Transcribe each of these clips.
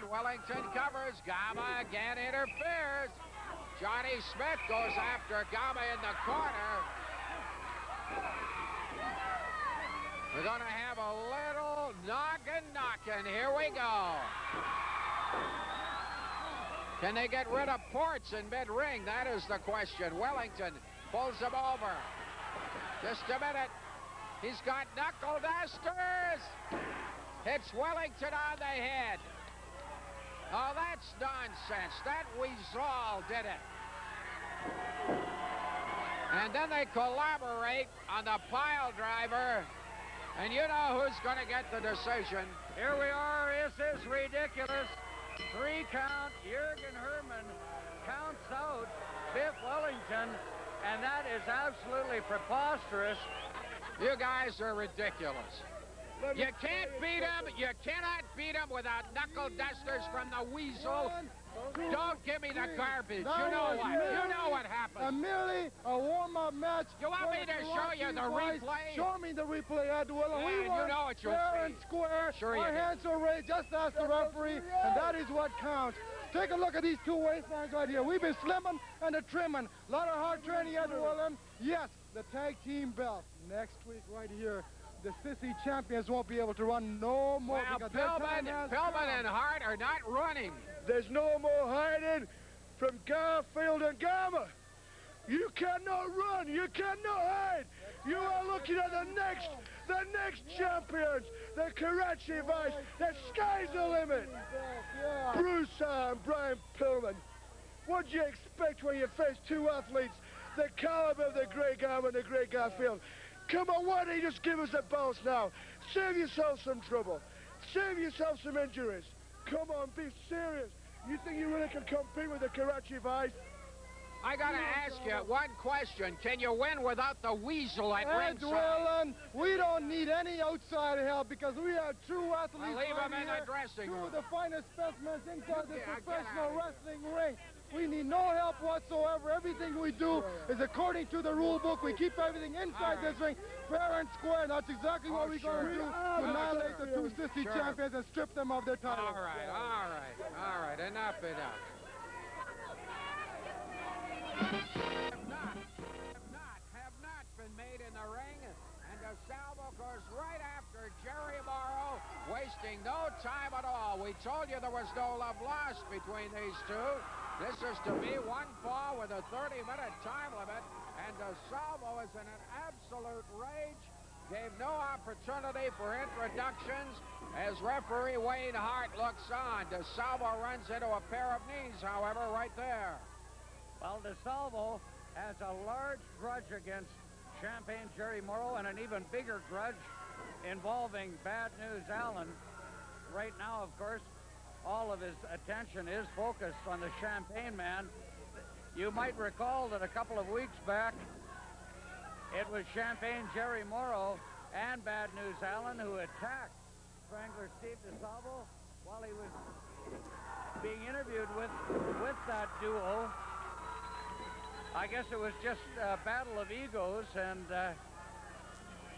inside. Wellington covers. Gama again interferes. Johnny Smith goes after Gama in the corner. We're going to have a little knocking. Here we go. Can they get rid of Ports in mid-ring? That is the question. Wellington pulls him over. Just a minute. He's got knuckle dusters. Hits Wellington on the head. Oh, that's nonsense. That Weasel did it. And then they collaborate on the pile driver. And you know who's going to get the decision. Here we are. This is ridiculous. 3 count. Jürgen Herman counts out Biff Wellington. And that is absolutely preposterous. You guys are ridiculous. You can't beat him. You cannot beat him without knuckle dusters from the Weasel. Don't give me the garbage. You know what? You know what happened. Merely a warm-up match. You want me to show you the replay? Show me the replay, Edwin. Yeah, we you know what you'll fair see. and square. Sure Our you hands are raised. Just ask the referee, and that is what counts. Take a look at these 2 waistlines right here. We've been slimming and trimming. A lot of hard training, Edwin. Yes, the tag team belt. Next week right here. The sissy champions won't be able to run no more. Well, Pillman and Hart are not running. There's no more hiding from Garfield and Gama. You cannot run. You cannot hide. You are looking at the next champions, the Karachi Vice. The sky's the limit. Bruce and Brian Pillman. What do you expect when you face 2 athletes the caliber of the great Gama and the great Garfield? Come on, why don't you just give us a bounce now? Save yourself some trouble. Save yourself some injuries. Come on, be serious. You think you really can compete with the Karachi Vice? I got to ask you one question. Can you win without the Weasel at ringside? We don't need any outside help because we have true athletes. I'll leave them in the dressing room. 2 of the finest specimens inside the professional wrestling ring. We need no help whatsoever. Everything we do is according to the rule book. We keep everything inside this ring, fair and square. And that's exactly what we're going to do to annihilate the 2 sissy champions and strip them of their titles. All right. Enough. Have not been made in the ring. And DeSalvo goes right after Jerry Morrow, wasting no time at all. We told you there was no love lost between these 2. This is to be 1 fall with a 30-minute time limit, and DeSalvo is in an absolute rage. Gave no opportunity for introductions as referee Wayne Hart looks on. DeSalvo runs into a pair of knees, however, right there. Well, DeSalvo has a large grudge against Champagne Jerry Morrow and an even bigger grudge involving Bad News Allen. Right now, of course, all of his attention is focused on the Champagne Man. You might recall that a couple of weeks back, it was Champagne Jerry Morrow and Bad News Allen who attacked Strangler Steve DeSalvo while he was being interviewed with that duo. I guess it was just a battle of egos, and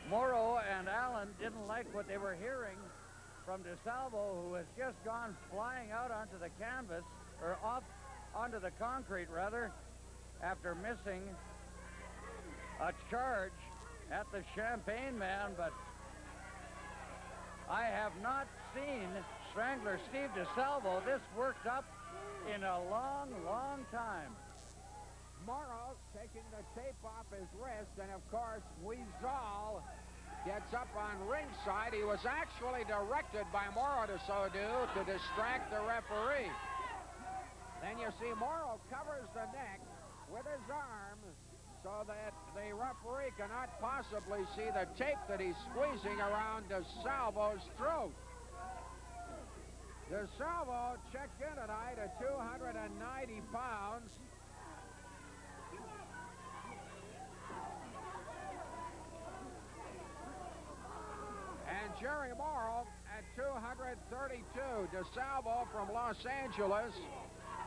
Morrow and Allen didn't like what they were hearing from DeSalvo, who has just gone flying out onto the canvas, or off onto the concrete, rather, after missing a charge at the Champagne Man. But I have not seen Strangler Steve DeSalvo this worked up in a long, long time. Morrow taking the tape off his wrist, and of course Weasel gets up on ringside. He was actually directed by Morrow to so do to distract the referee. Then you see Morrow covers the neck with his arm so that the referee cannot possibly see the tape that he's squeezing around DeSalvo's throat. DeSalvo checked in tonight at 290 pounds. And Jerry Morrow at 232. DeSalvo from Los Angeles.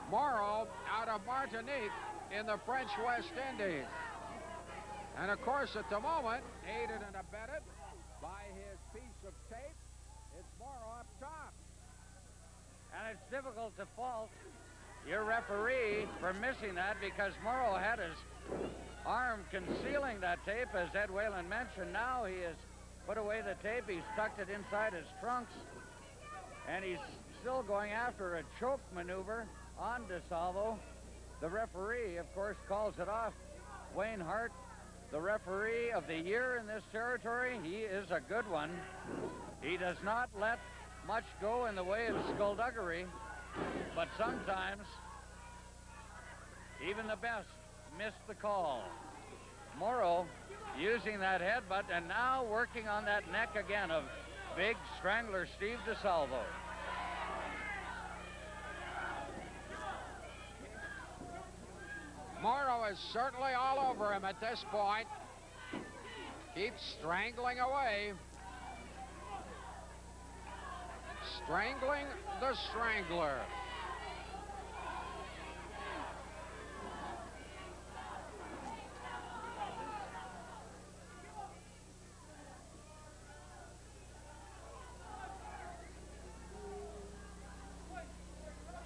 Morrow out of Martinique in the French West Indies. And of course, at the moment, aided and abetted by his piece of tape, it's Morrow up top. And it's difficult to fault your referee for missing that because Morrow had his arm concealing that tape, as Ed Whalen mentioned. Now he has put away the tape. He's tucked it inside his trunks, and he's still going after a choke maneuver on DeSalvo. The referee, of course, calls it off. Wayne Hart, the referee of the year in this territory, he is a good one. He does not let much go in the way of skullduggery, but sometimes even the best miss the call. Morrow using that headbutt and now working on that neck again of big strangler Steve DeSalvo. Morrow is certainly all over him at this point. Keeps strangling away. Strangling the strangler.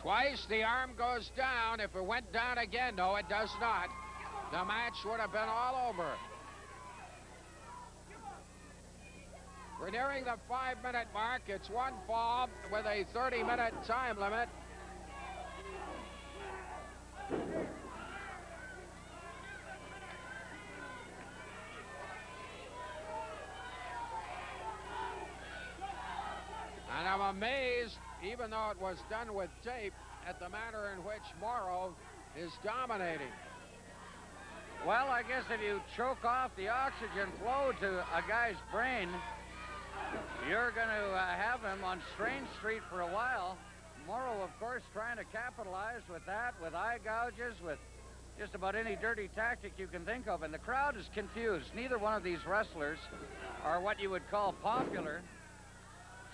Twice the arm goes down. If it went down again, no, it does not. The match would have been all over. We're nearing the 5-minute mark. It's one fall with a 30-minute time limit. And I'm amazed, even though it was done with tape, at the manner in which Morrow is dominating. Well, I guess if you choke off the oxygen flow to a guy's brain, you're going to have him on Strange Street for a while. Morrow, of course, trying to capitalize with that, with eye gouges, with just about any dirty tactic you can think of. And the crowd is confused. Neither one of these wrestlers are what you would call popular,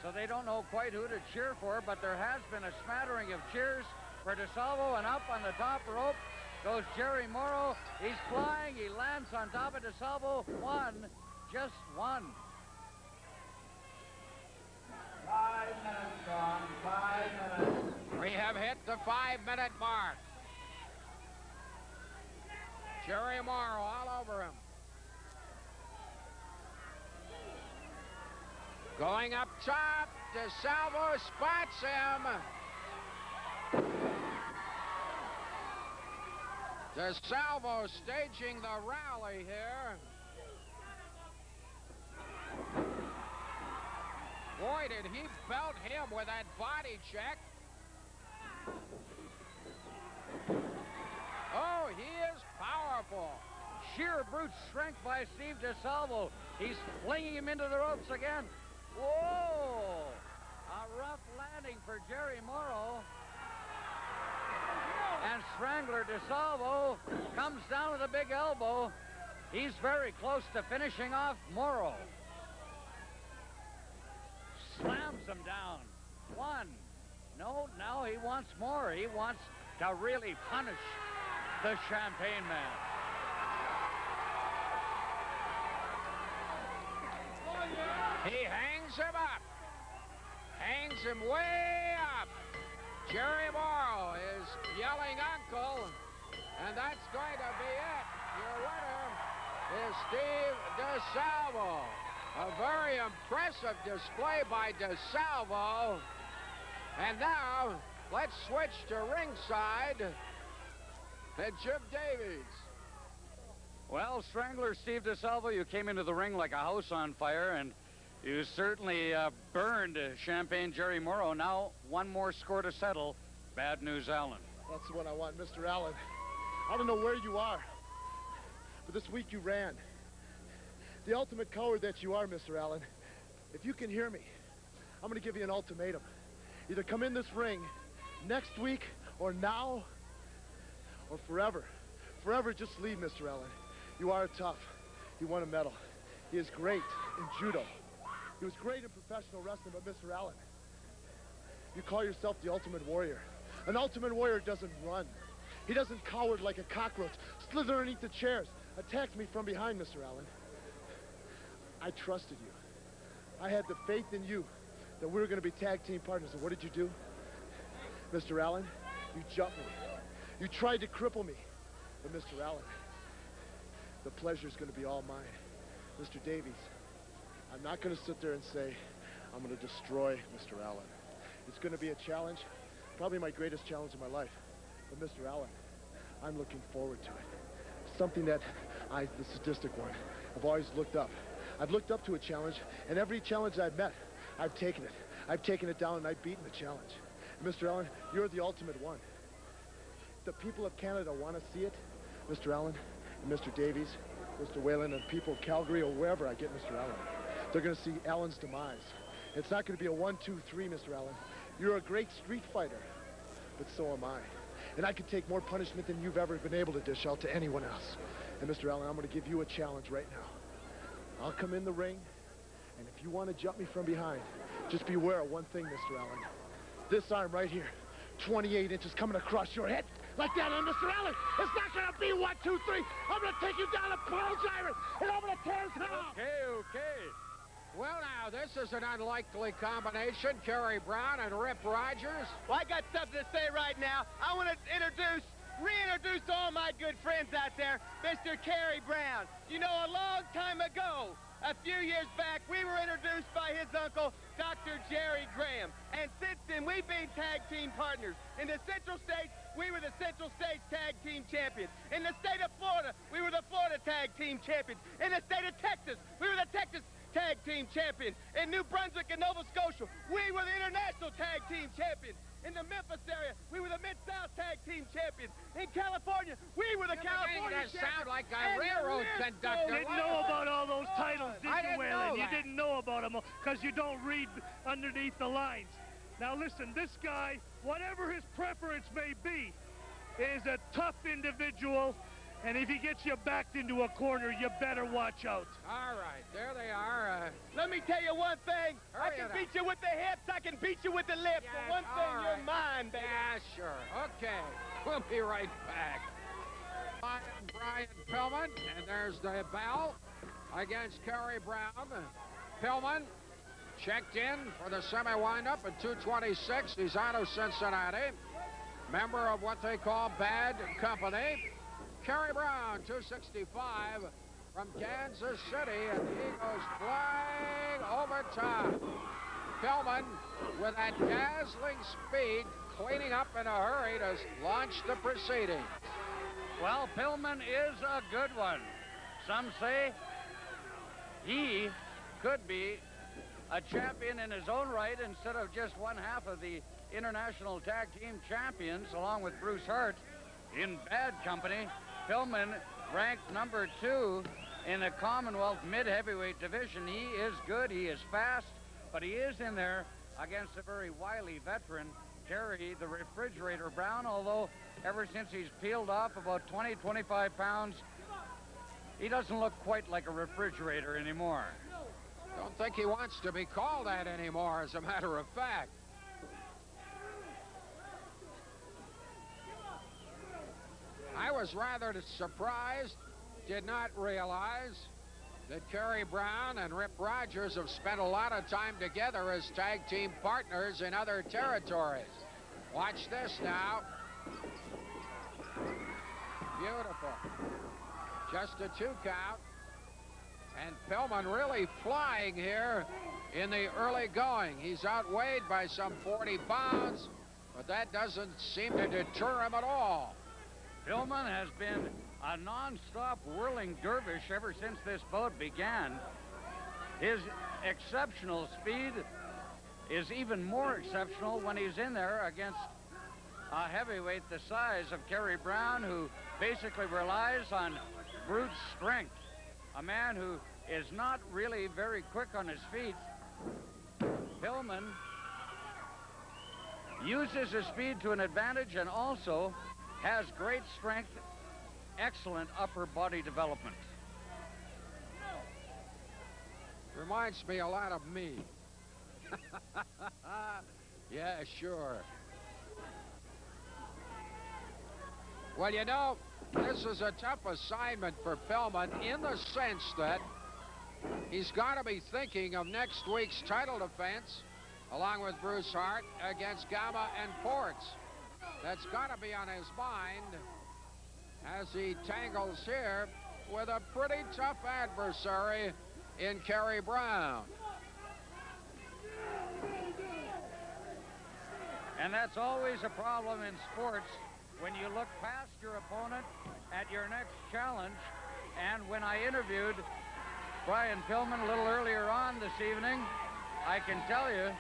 so they don't know quite who to cheer for, but there has been a smattering of cheers for DeSalvo, and up on the top rope goes Jerry Morrow. He's flying. He lands on top of DeSalvo. One, just one. 5 minutes gone, 5 minutes. We have hit the 5-minute mark. Jerry Morrow all over him. Going up top, DeSalvo spots him. DeSalvo staging the rally here. Boy, did he belt him with that body check. Oh, he is powerful. Sheer brute strength by Steve DeSalvo. He's flinging him into the ropes again. Whoa! A rough landing for Jerry Morrow. And Strangler DeSalvo comes down with a big elbow. He's very close to finishing off Morrow. Slams him down. One. No, now he wants more. He wants to really punish the Champagne Man. He hangs him up. Hangs him way up. Jerry Morrow is yelling uncle, and that's going to be it. Your winner is Steve DeSalvo. A very impressive display by DeSalvo. And now, let's switch to ringside and Jim Davies. Well, Strangler Steve DeSalvo, you came into the ring like a house on fire, and you certainly burned Champagne Jerry Morrow. Now, one more score to settle. Bad News Allen. That's what I want, Mr. Allen. I don't know where you are, but this week you ran. The ultimate coward that you are, Mr. Allen. If you can hear me, I'm going to give you an ultimatum. Either come in this ring next week, or now, or forever. Forever, just leave, Mr. Allen. You are tough. You won a medal. He is great in judo. He was great in professional wrestling, but Mr. Allen, you call yourself the Ultimate Warrior. An Ultimate Warrior doesn't run. He doesn't cower like a cockroach, slither underneath the chairs, attack me from behind, Mr. Allen. I trusted you. I had the faith in you that we were going to be tag team partners, and what did you do? Mr. Allen, you jumped me. You tried to cripple me. But Mr. Allen, the pleasure's going to be all mine. Mr. Davies, I'm not going to sit there and say, I'm going to destroy Mr. Allen. It's going to be a challenge, probably my greatest challenge of my life. But Mr. Allen, I'm looking forward to it. Something that I, the sadistic one, have always looked up. I've looked up to a challenge, and every challenge I've met, I've taken it. I've taken it down, and I've beaten the challenge. And Mr. Allen, you're the ultimate one. The people of Canada want to see it, Mr. Allen, and Mr. Davies, Mr. Whalen, and people of Calgary, or wherever I get Mr. Allen. They're going to see Allen's demise. It's not going to be a 1, 2, 3, Mr. Allen. You're a great street fighter, but so am I. And I could take more punishment than you've ever been able to dish out to anyone else. And Mr. Allen, I'm going to give you a challenge right now. I'll come in the ring, and if you want to jump me from behind, just beware of one thing, Mr. Allen. This arm right here, 28 inches coming across your head. Like that, and Mr. Allen, it's not going to be 1, 2, 3. I'm going to take you down a pile driver, and I'm going to tear his head off. Okay. Well, now, this is an unlikely combination. Kerry Brown and Rip Rogers. Well, I got something to say right now. I want to reintroduce to all my good friends out there, Mr. Kerry Brown. You know, a long time ago, a few years back, we were introduced by his uncle, Dr. Jerry Graham. And since then, we've been tag team partners. In the Central States, we were the Central States Tag Team Champions. In the state of Florida, we were the Florida Tag Team Champions. In the state of Texas, we were the Texas Tag Team Champions. In New Brunswick and Nova Scotia, we were the International Tag Team Champions. In the Memphis area, we were the Mid-South Tag Team Champions. In California, we were the California Champions. Champions. Sound like a railroad conductor. You didn't know about all those titles, did I you, didn't know Whalen? You that. didn't know about them because you don't read underneath the lines. Now listen, this guy, whatever his preference may be, is a tough individual, and if he gets you backed into a corner, you better watch out. All right, there they are. Let me tell you one thing. I Hurry can it beat you with the hips. I can beat you with the lips. Yes, But one thing, all you're right. mine, baby. Yeah, sure. Okay, we'll be right back. Brian Pillman, and there's the bell against Kerry Brown. Pillman checked in for the semi-windup at 226. He's out of Cincinnati. Member of what they call Bad Company. Kerry Brown, 265 from Kansas City, and he goes flying over top. Pillman, with that dazzling speed, cleaning up in a hurry to launch the proceedings. Well, Pillman is a good one. Some say he could be a champion in his own right instead of just one half of the International Tag Team Champions, along with Bruce Hart in Bad Company. Pillman ranked number 2 in the Commonwealth mid-heavyweight division. He is good, he is fast, but he is in there against a very wily veteran, Kerry the Refrigerator Brown, although ever since he's peeled off about 20, 25 pounds, he doesn't look quite like a refrigerator anymore. Don't think he wants to be called that anymore, as a matter of fact. I was rather surprised, did not realize that Kerry Brown and Rip Rogers have spent a lot of time together as tag team partners in other territories. Watch this now. Beautiful. Just a 2 count. And Pillman really flying here in the early going. He's outweighed by some 40 pounds, but that doesn't seem to deter him at all. Pillman has been a non-stop whirling dervish ever since this bout began. His exceptional speed is even more exceptional when he's in there against a heavyweight the size of Kerry Brown, who basically relies on brute strength. A man who is not really very quick on his feet. Pillman uses his speed to an advantage and also has great strength, excellent upper body development. Reminds me a lot of me. Yeah, sure. Well, you know, this is a tough assignment for Pillman in the sense that he's got to be thinking of next week's title defense along with Bruce Hart, against Gamma and Ports. That's got to be on his mind as he tangles here with a pretty tough adversary in Kerry Brown. And that's always a problem in sports when you look past your opponent at your next challenge. And when I interviewed Brian Pillman a little earlier on this evening, I can tell you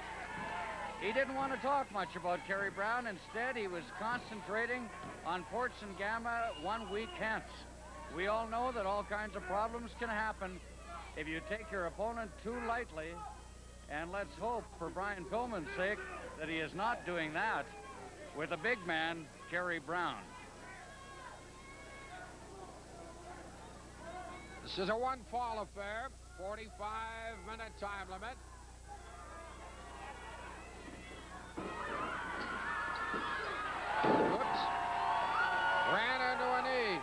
he didn't want to talk much about Kerry Brown. Instead, he was concentrating on Ports and Gamma 1 week hence. We all know that all kinds of problems can happen if you take your opponent too lightly, and let's hope, for Brian Pillman's sake, that he is not doing that with a big man, Kerry Brown. This is a one-fall affair, 45-minute time limit. Whoops. Ran into a knee.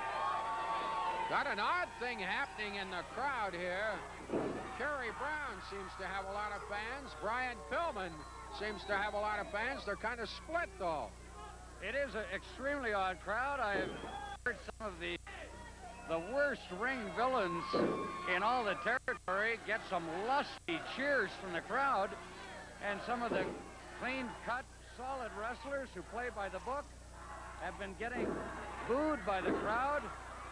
Got an odd thing happening in the crowd here. Kerry Brown seems to have a lot of fans. Brian Pillman seems to have a lot of fans. They're kind of split, though. It is an extremely odd crowd. I've heard some of the worst ring villains in all the territory get some lusty cheers from the crowd, and some of the clean-cut, solid wrestlers who play by the book have been getting booed by the crowd.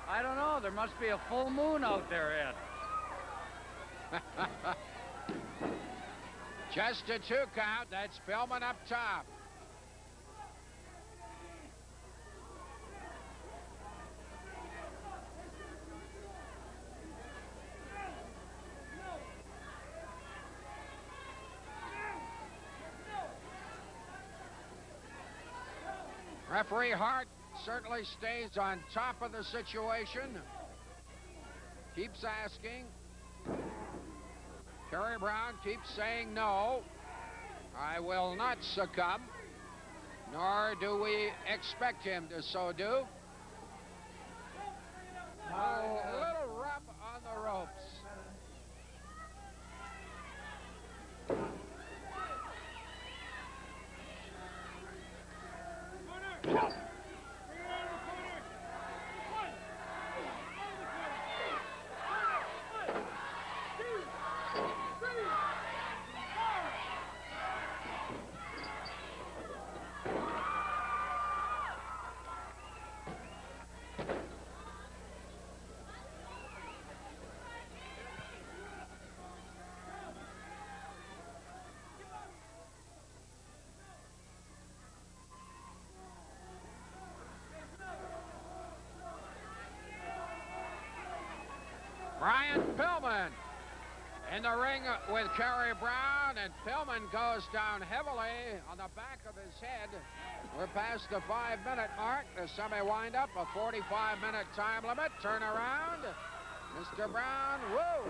I don't know. There must be a full moon out there, Ed. Just a 2 count. That's Pillman up top. Referee Hart certainly stays on top of the situation. Keeps asking. Kerry Brown keeps saying no. I will not succumb. Nor do we expect him to so do. A little rub on the ropes. Brian Pillman in the ring with Kerry Brown, and Pillman goes down heavily on the back of his head. We're past the 5-minute mark. The semi-wind-up, a 45-minute time limit. Turn around. Mr. Brown, woo!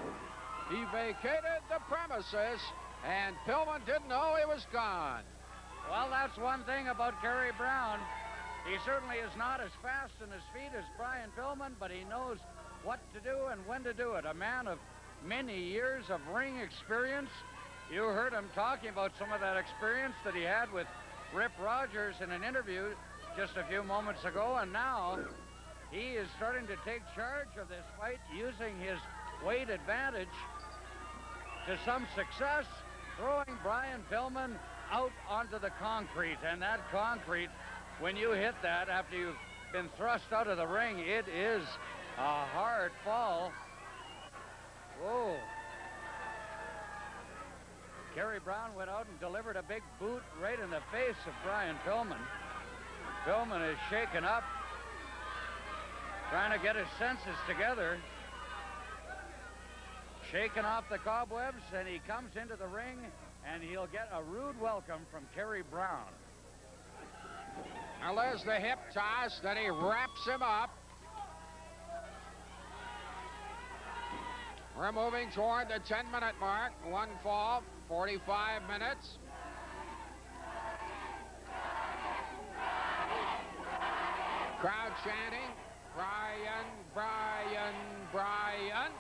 He vacated the premises, and Pillman didn't know he was gone. Well, that's one thing about Kerry Brown. He certainly is not as fast on his feet as Brian Pillman, but he knows what to do and when to do it. A man of many years of ring experience. You heard him talking about some of that experience that he had with Rip Rogers in an interview just a few moments ago, and now he is starting to take charge of this fight using his weight advantage to some success, throwing Brian Pillman out onto the concrete. And that concrete, when you hit that after you've been thrust out of the ring, it is a hard fall. Whoa. Kerry Brown went out and delivered a big boot right in the face of Brian Pillman. Pillman is shaken up, trying to get his senses together. Shaking off the cobwebs, and he comes into the ring, and he'll get a rude welcome from Kerry Brown. Now there's the hip toss, then he wraps him up. We're moving toward the 10-minute mark. One fall, 45 minutes. Crowd chanting, Brian, Brian, Brian.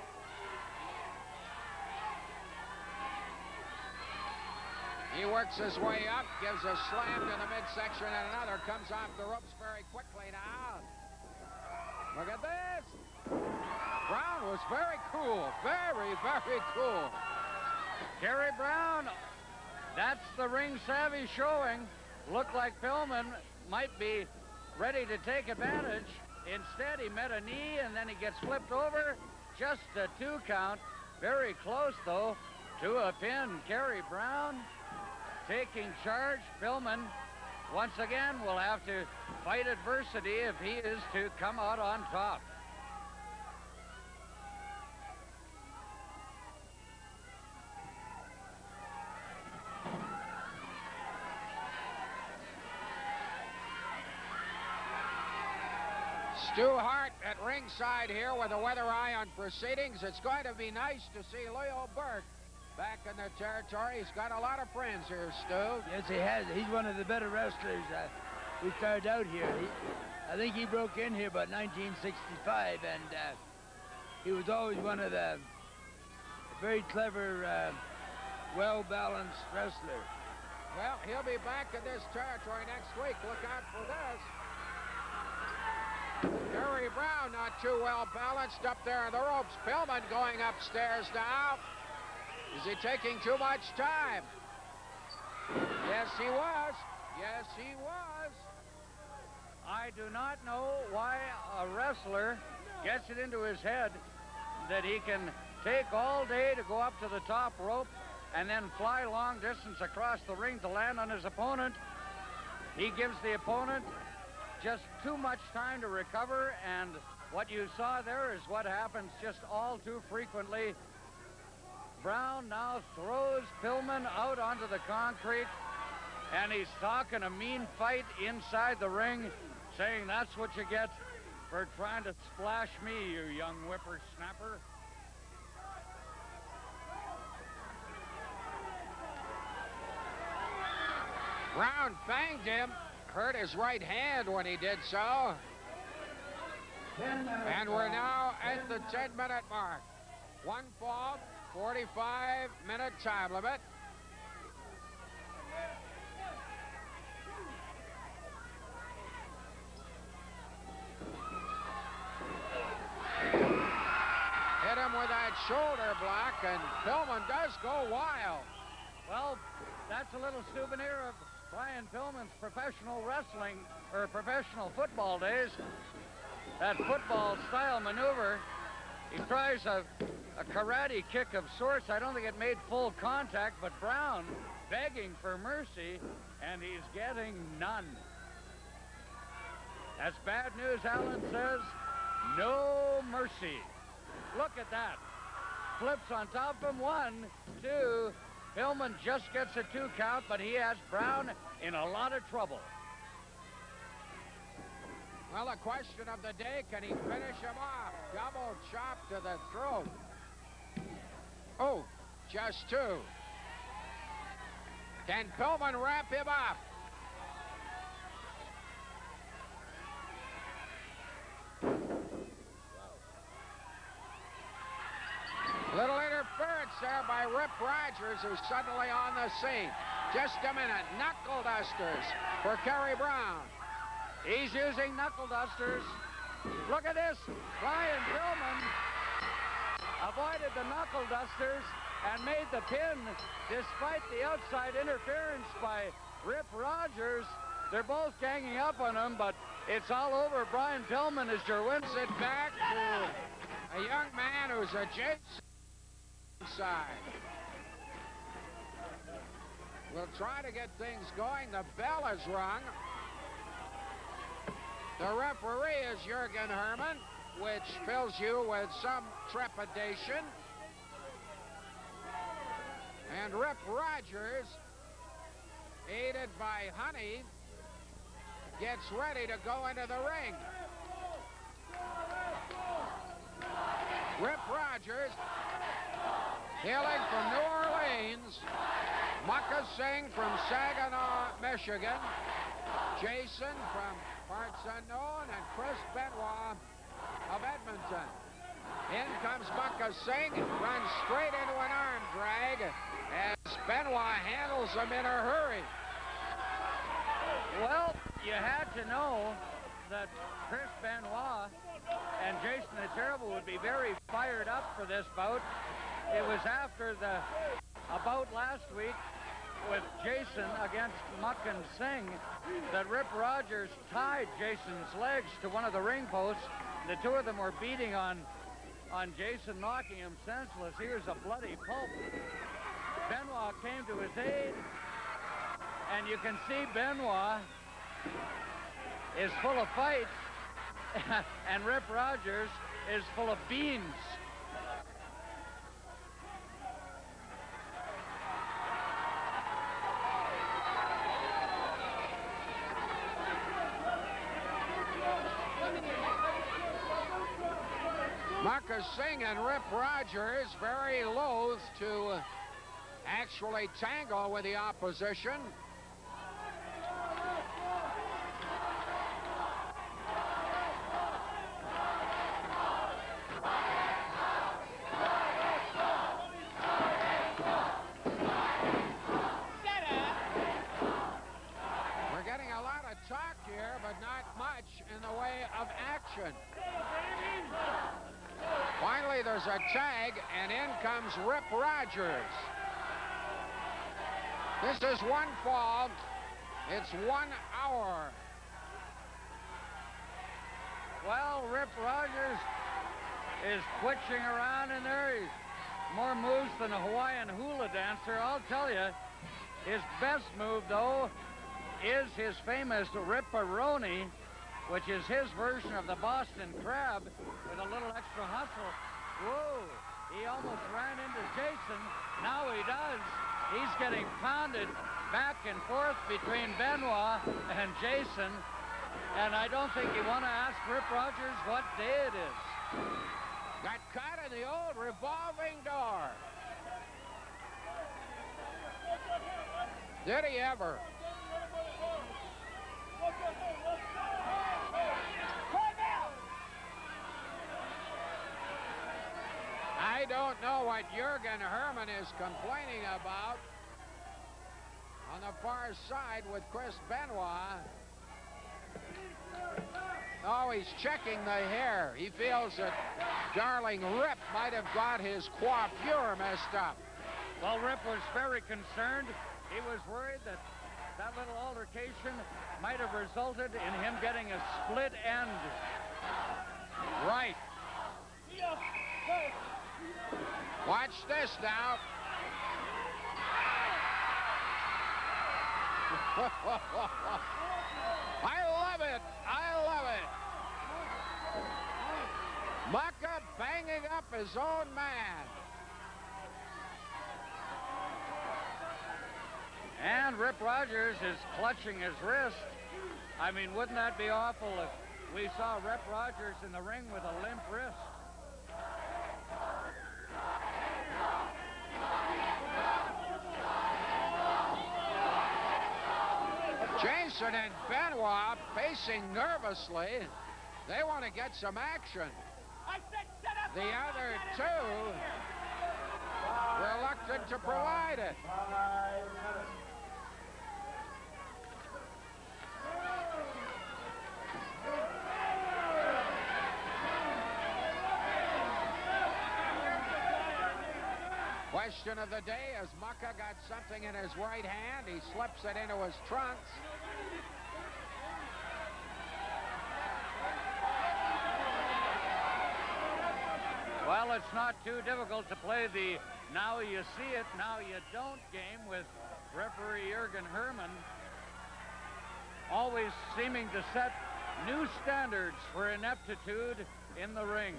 He works his way up, gives a slam to the midsection, and another comes off the ropes very quickly now. Look at this. Brown was very cool. Very, very cool. Kerry Brown, that's the ring savvy showing. Looked like Pillman might be ready to take advantage. Instead, he met a knee, and then he gets flipped over. Just a 2 count. Very close, though, to a pin. Kerry Brown taking charge. Pillman, once again, will have to fight adversity if he is to come out on top. Stu Hart at ringside here with a weather eye on proceedings. It's going to be nice to see Leo Burke back in the territory. He's got a lot of friends here, Stu. Yes, he has. He's one of the better wrestlers. We started out here. I think he broke in here about 1965, and he was always one of the very clever, well-balanced wrestler. Well, he'll be back in this territory next week. Look out for this. Kerry Brown not too well balanced up there on the ropes. Pillman going upstairs now. Is he taking too much time? Yes, he was. Yes, he was. I do not know why a wrestler gets it into his head that he can take all day to go up to the top rope and then fly long distance across the ring to land on his opponent. He gives the opponent just too much time to recover, and what you saw there is what happens just all too frequently. Brown now throws Pillman out onto the concrete, and he's talking a mean fight inside the ring, saying that's what you get for trying to splash me, you young whippersnapper. Brown fanged him, hurt his right hand when he did so. And we're now at the 10-minute mark. 1 fall, 45-minute time limit. Hit him with that shoulder block, and Pillman does go wild. Well, that's a little souvenir of Brian Pillman's professional wrestling, or professional football days. That football-style maneuver, he tries a karate kick of sorts. I don't think it made full contact, but Brown begging for mercy, and he's getting none. That's bad news, Allen says. No mercy. Look at that. Flips on top of him. 1, 2. Pillman just gets a 2 count, but he has Brown in a lot of trouble. Well, the question of the day, can he finish him off? Double chop to the throat. Oh, just 2. Can Pillman wrap him up? Little interference there by Rip Rogers, who's suddenly on the scene. Just a minute, knuckle dusters for Kerry Brown. He's using knuckle dusters. Look at this. Brian Pillman avoided the knuckle dusters and made the pin despite the outside interference by Rip Rogers. They're both ganging up on him, but it's all over. Brian Pillman is your win. It back to a young man who's a Jason side. We'll try to get things going. The bell is rung. The referee is Jürgen Herman, which fills you with some trepidation. And Rip Rogers, aided by Honey, gets ready to go into the ring. Rip Rogers, hailing from New Orleans, Mucka Singh from Saginaw, Michigan, Jason from parts unknown, and Chris Benoit of Edmonton. In comes Mucka Singh, runs straight into an arm drag as Benoit handles him in a hurry. Well, you had to know that Chris Benoit and Jason the Terrible would be very fired up for this bout. It was after a bout last week with Jason against Muckin Singh that Rip Rogers tied Jason's legs to one of the ring posts. The two of them were beating on Jason, knocking him senseless. Here's a bloody pulp. Benoit came to his aid, and you can see Benoit is full of fight, and Rip Rogers is full of beans. Muckin Singh and Rip Rogers very loath to actually tangle with the opposition. We're getting a lot of talk here, but not much in the way of action. Finally, there's a tag, and in comes Rip Rogers. This is one fall. It's 1 hour. Well, Rip Rogers is twitching around in there. He's more moves than a Hawaiian hula dancer. I'll tell you, his best move, though, is his famous Rip-a-roni, which is his version of the Boston Crab with a little extra hustle. Whoa, he almost ran into Jason. Now he does. He's getting pounded back and forth between Benoit and Jason. And I don't think you want to ask Rip Rogers what day it is. Got caught in the old revolving door. Did he ever? I don't know what Jürgen Herman is complaining about on the far side with Chris Benoit. Oh, he's checking the hair. He feels that darling Rip might have got his coiffure messed up. Well, Rip was very concerned. He was worried that that little altercation might have resulted in him getting a split end. Right. Watch this now. I love it. I love it. Mucka banging up his own man. And Rip Rogers is clutching his wrist. I mean, wouldn't that be awful if we saw Rip Rogers in the ring with a limp wrist? Jason and Benoit pacing nervously. They want to get some action. The other two reluctant to provide it. Question of the day, as Mucka got something in his right hand, he slips it into his trunks. Well, it's not too difficult to play the now you see it, now you don't game with referee Jürgen Herman, always seeming to set new standards for ineptitude in the ring.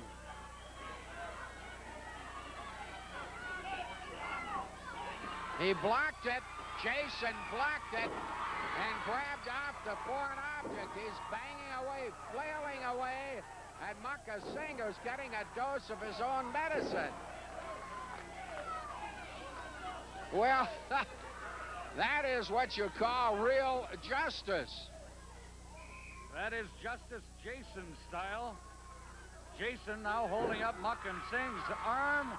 He blocked it. Jason blocked it and grabbed off the foreign object. He's banging away, flailing away, and Mucka Singh is getting a dose of his own medicine. Well, that is what you call real justice. That is Justice Jason style. Jason now holding up Muckin Singh's arm,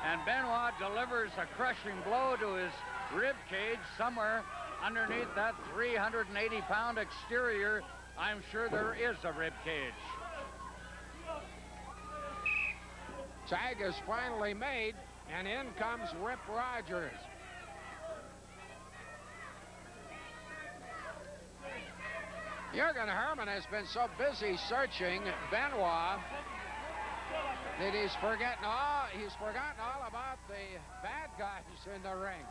and Benoit delivers a crushing blow to his rib cage somewhere underneath that 380-pound exterior. I'm sure there is a rib cage. Tag is finally made, and in comes Rip Rogers. Jürgen Herman has been so busy searching Benoit that he's forgotten all about the bad guys in the ring.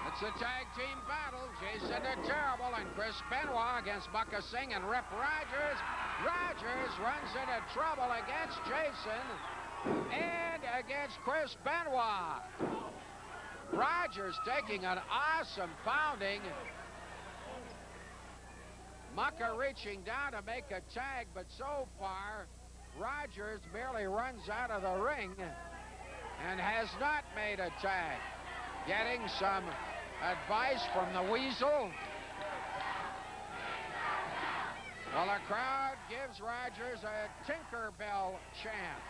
It's a tag team battle. Jason the Terrible and Chris Benoit against Bucka Singh and Rip Rogers. Rogers runs into trouble against Jason and against Chris Benoit. Rogers taking an awesome pounding. Mucka reaching down to make a tag, but so far, Rogers barely runs out of the ring and has not made a tag. Getting some advice from the Weasel. Well, the crowd gives Rogers a Tinkerbell chant.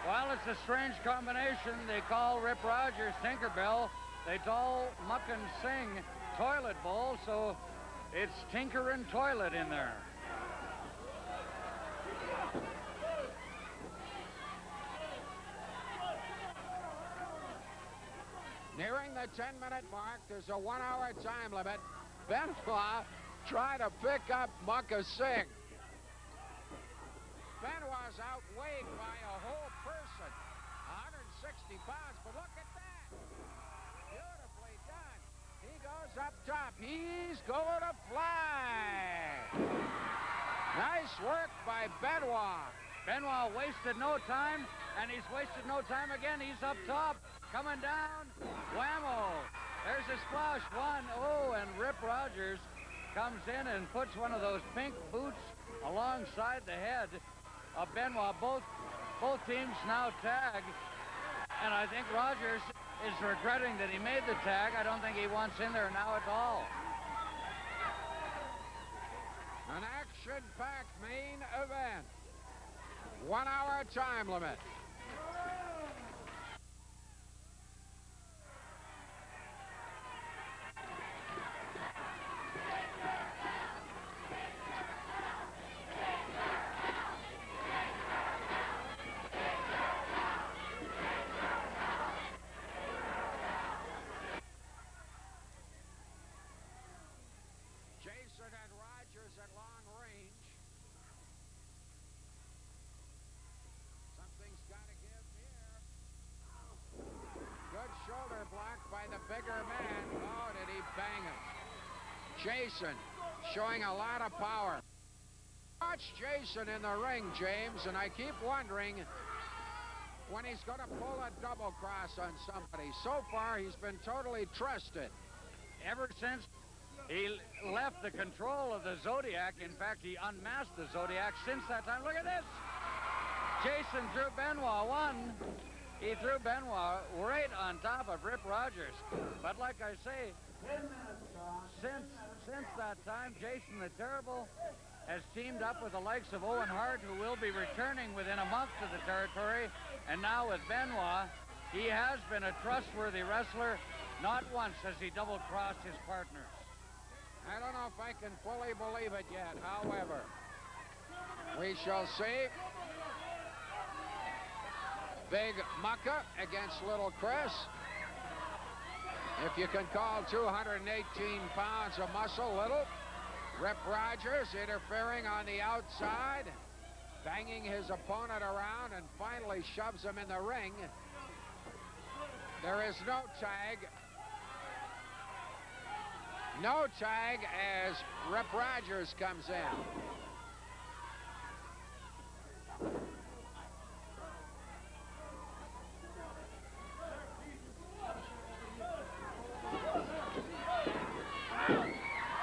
Well, it's a strange combination. They call Rip Rogers Tinkerbell. They call Muckin Singh Toilet Bowl, so it's Tinker and Toilet in there. Nearing the 10-minute mark, there's a 1-hour time limit. Benoit trying to pick up Mucka Singh. Benoit's outweighed by a whole person, 160 pounds, but look at that. Beautifully done. He goes up top. He's going to fly. Nice work by Benoit. Benoit wasted no time, and he's wasted no time again. He's up top, coming down. Whammo. There's a splash. One. Oh, and Rip Rogers comes in and puts one of those pink boots alongside the head of Benoit. Both teams now tag, and I think Rogers is regretting that he made the tag. I don't think he wants in there now at all. An action-packed main event. 1-hour time limit. Jason and Rogers at long range. Something's got to give here. Good shoulder block by the bigger man. Oh, did he bang him? Jason showing a lot of power. Watch Jason in the ring, James, and I keep wondering when he's going to pull a double cross on somebody. So far, he's been totally trusted. Ever since he left the control of the Zodiac, in fact, he unmasked the Zodiac since that time. Look at this. Jason threw Benoit one. He threw Benoit right on top of Rip Rogers. But like I say, since that time, Jason the Terrible has teamed up with the likes of Owen Hart, who will be returning within a month to the territory. And now with Benoit, he has been a trustworthy wrestler. Not once has he double-crossed his partners. I don't know if I can fully believe it yet. However, we shall see. Big Mucka against Little Chris. If you can call 218 pounds of muscle little. Rip Rogers interfering on the outside, banging his opponent around, and finally shoves him in the ring. There is no tag. No tag as Rip Rogers comes in.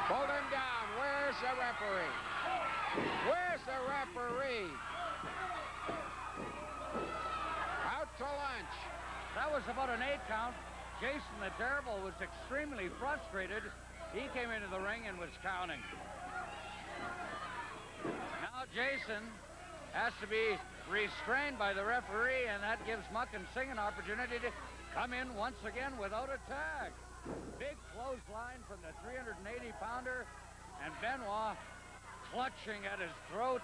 Pulled him down. Where's the referee? Where's the referee? Out to lunch. That was about an 8 count. Jason the Terrible was extremely frustrated He came into the ring and was counting. Now Jason has to be restrained by the referee, and that gives Muck and Singh an opportunity to come in once again without a tag. Big clothesline from the 380-pounder, and Benoit clutching at his throat.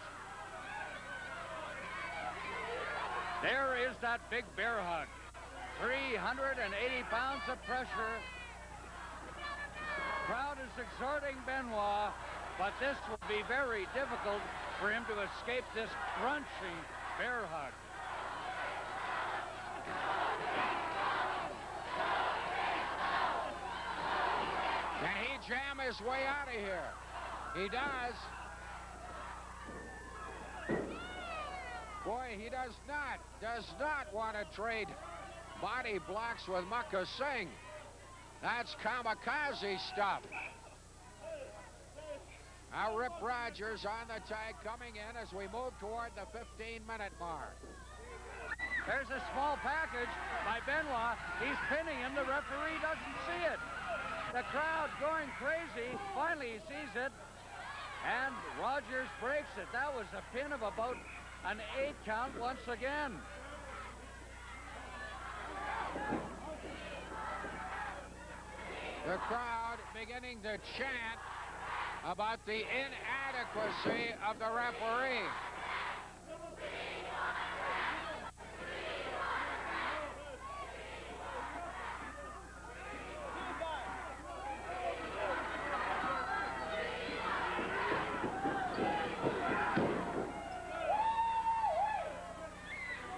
There is that big bear hug. 380 pounds of pressure. Crowd is exhorting Benoit, but this will be very difficult for him to escape this crunching bear hug. Can he jam his way out of here? He does. Boy, he does not want to trade body blocks with Mucka Singh. That's kamikaze stuff. Now Rip Rogers on the tag coming in as we move toward the 15-minute mark. There's a small package by Benoit. He's pinning him. The referee doesn't see it. The crowd going crazy. Finally, he sees it. And Rogers breaks it. That was a pin of about an 8 count once again. The crowd beginning to chant about the inadequacy of the referee.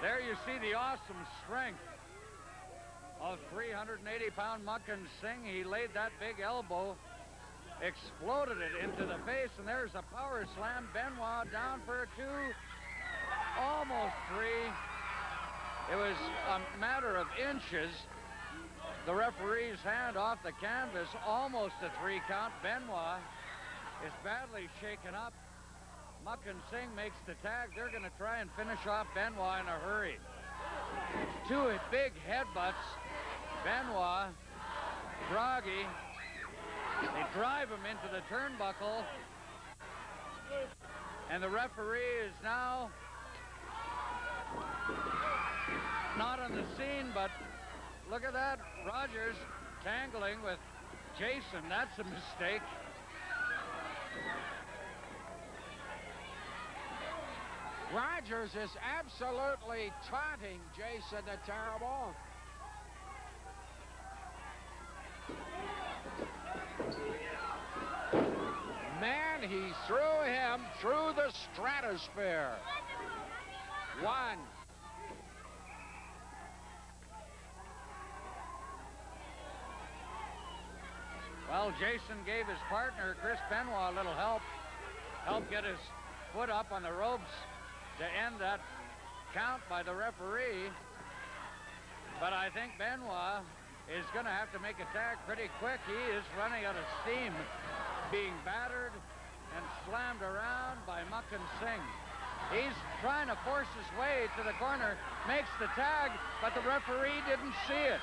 There you see the awesome strength of 380-pound Muck and Singh. He laid that big elbow, exploded it into the face, and there's a power slam. Benoit down for a 2, almost 3. It was a matter of inches. The referee's hand off the canvas, almost a 3 count. Benoit is badly shaken up. Muck and Singh makes the tag. They're going to try and finish off Benoit in a hurry. 2 big headbutts. Benoit, groggy. They drive him into the turnbuckle. And the referee is now not on the scene, but look at that. Rogers tangling with Jason. That's a mistake. Rogers is absolutely taunting Jason the Terrible. Man, he threw him through the stratosphere. 1. Well, Jason gave his partner, Chris Benoit, a little help. Helped get his foot up on the ropes to end that count by the referee. But I think Benoit is going to have to make a tag pretty quick. He is running out of steam, being battered and slammed around by Muck and Singh. He's trying to force his way to the corner, makes the tag, but the referee didn't see it.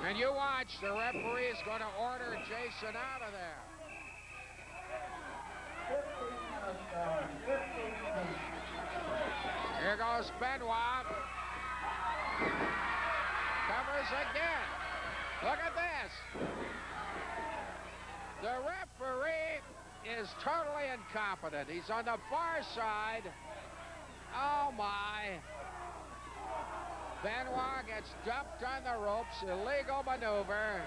And you watch, the referee is going to order Jason out of there. 15 minutes. Here goes Benoit. Covers again. Look at this. The referee is totally incompetent. He's on the far side. Oh, my. Benoit gets dumped on the ropes. Illegal maneuver.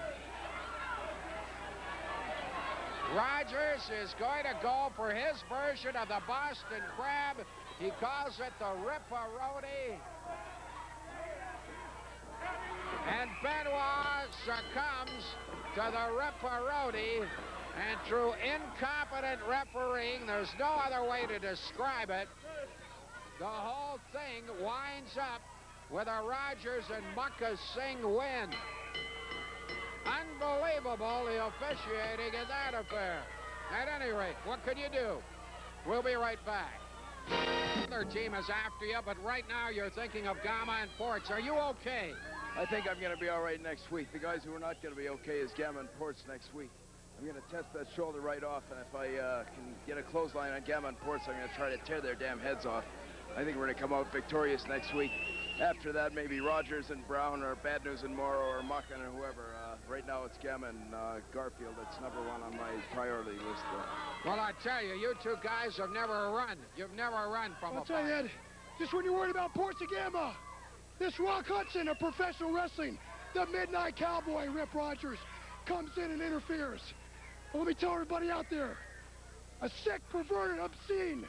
Rogers is going to go for his version of the Boston Crab. He calls it the Rip-a-Rody. And Benoit succumbs to the Rip-a-Rody. And through incompetent refereeing, there's no other way to describe it, the whole thing winds up with a Rogers and Mucka Singh win. Unbelievable, the officiating in that affair. At any rate, what can you do? We'll be right back. Their team is after you, but right now you're thinking of Gama and Ports. Are you okay? I think I'm going to be all right next week. The guys who are not going to be okay is Gama and Ports next week. I'm going to test that shoulder right off, and if I can get a clothesline on Gamma and Ports, I'm going to try to tear their damn heads off. I think we're going to come out victorious next week. After that, maybe Rogers and Brown, or Bad News and Morrow, or Muckin, or whoever. Right now, it's Gamma and Garfield. That's #1 on my priority list. Well, I tell you, you two guys have never run. You've never run from a I'll tell you, Ed, just when you're worried about Ports and Gamma, this Rock Hudson of professional wrestling, the Midnight Cowboy, Rip Rogers, comes in and interferes. Well, let me tell everybody out there, a sick, perverted, obscene,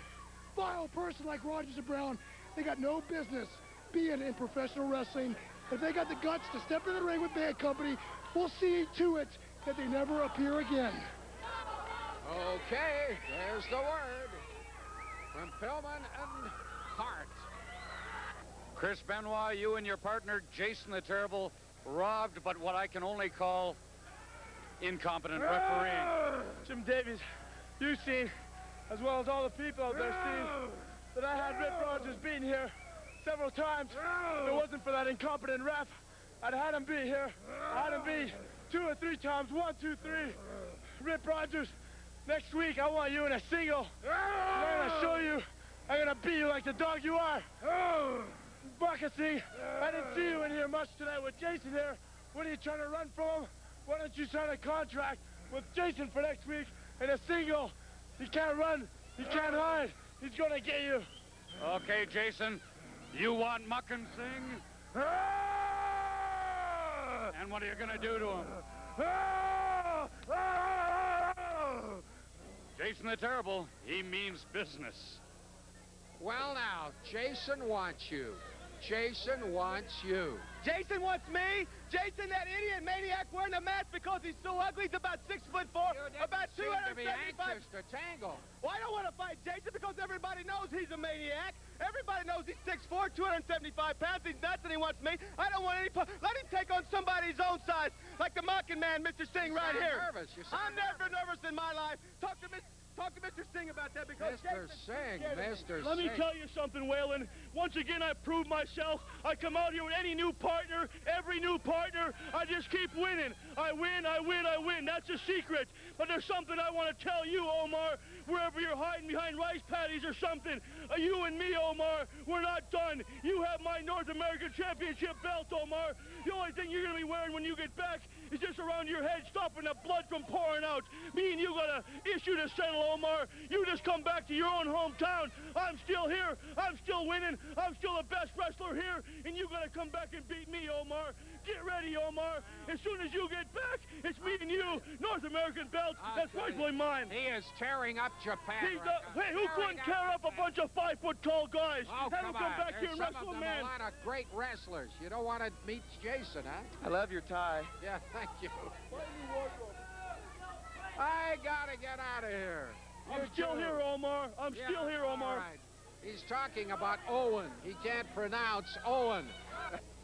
vile person like Rogers and Brown, they got no business being in professional wrestling. If they got the guts to step in the ring with Bad Company, we'll see to it that they never appear again. Okay, there's the word from Pillman and Hart. Chris Benoit, you and your partner, Jason the Terrible, robbed but what I can only call incompetent refereeing. Jim Davies, you've seen, as well as all the people out there seen, that I had Rip Rogers beaten here several times. If it wasn't for that incompetent ref, I'd had him beat here. I had him beat 2 or 3 times. 1, 2, 3. Rip Rogers, next week I want you in a single. I'm gonna show you. I'm gonna beat you like the dog you are. Bucketsy, I didn't see you in here much tonight with Jason here. What are you trying to run from? Why don't you sign a contract with Jason for next week in a single? He can't run. He can't hide. He's gonna get you. Okay, Jason, you want Muckin Singh? And what are you gonna do to him? Jason the Terrible, he means business. Well, now, Jason wants you. Jason wants you. Jason wants me? Jason, that idiot maniac wearing a mask because he's so ugly. He's about 6'4", about seem to be 275. anxious to tangle. Well, I don't want to fight Jason because everybody knows he's a maniac. Everybody knows he's 6'4", 275 pounds. He's nuts and he wants me. I don't want any... Let him take on somebody his own size, like the Mocking Man, Mr. Singh, right here. Nervous. You sound I'm never nervous in my life. Talk to Mr. Singh about that because Mr. Singh, Mr. Let me Singh. tell you something, Waylon. Once again, I proved myself. I come out here with any new partner, every new partner, I just keep winning. I win, I win, I win. That's a secret. But there's something I want to tell you, Omar, wherever you're hiding behind rice patties or something. You and me, Omar, we're not done. You have my North American Championship belt, Omar. The only thing you're going to be wearing when you get back is just around your head, stopping the blood from pouring out. Me and you got an issue to settle, Omar. You just come back to your own hometown. I'm still here. I'm still winning. I'm still the best wrestler here, and you got to come back and beat me, Omar. Get ready, Omar. As soon as you get back, it's me and you. North American belt. That's rightfully mine. He is tearing up Japan. Hey, who couldn't tear up a bunch of 5-foot-tall guys? Oh, Have them come back here There's and some wrestle of a them, man. a lot of great wrestlers. You don't want to meet Jason, huh? I love your tie. Yeah, thank you. I gotta get out of here. I'm still here, Omar. I'm still here, Omar. All right. He's talking about Owen. He can't pronounce Owen.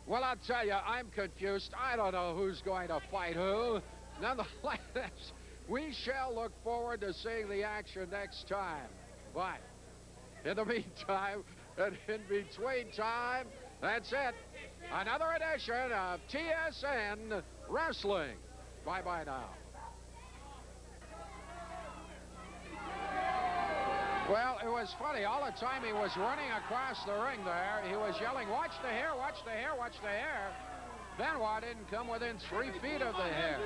Well, I'll tell you, I'm confused. I don't know who's going to fight who. Nonetheless, we shall look forward to seeing the action next time. But in the meantime, and in between time, that's it. Another edition of TSN Wrestling. Bye-bye now. Well, it was funny. All the time he was running across the ring there, he was yelling, "Watch the hair, watch the hair, watch the hair." Benoit didn't come within 3 feet of the hair.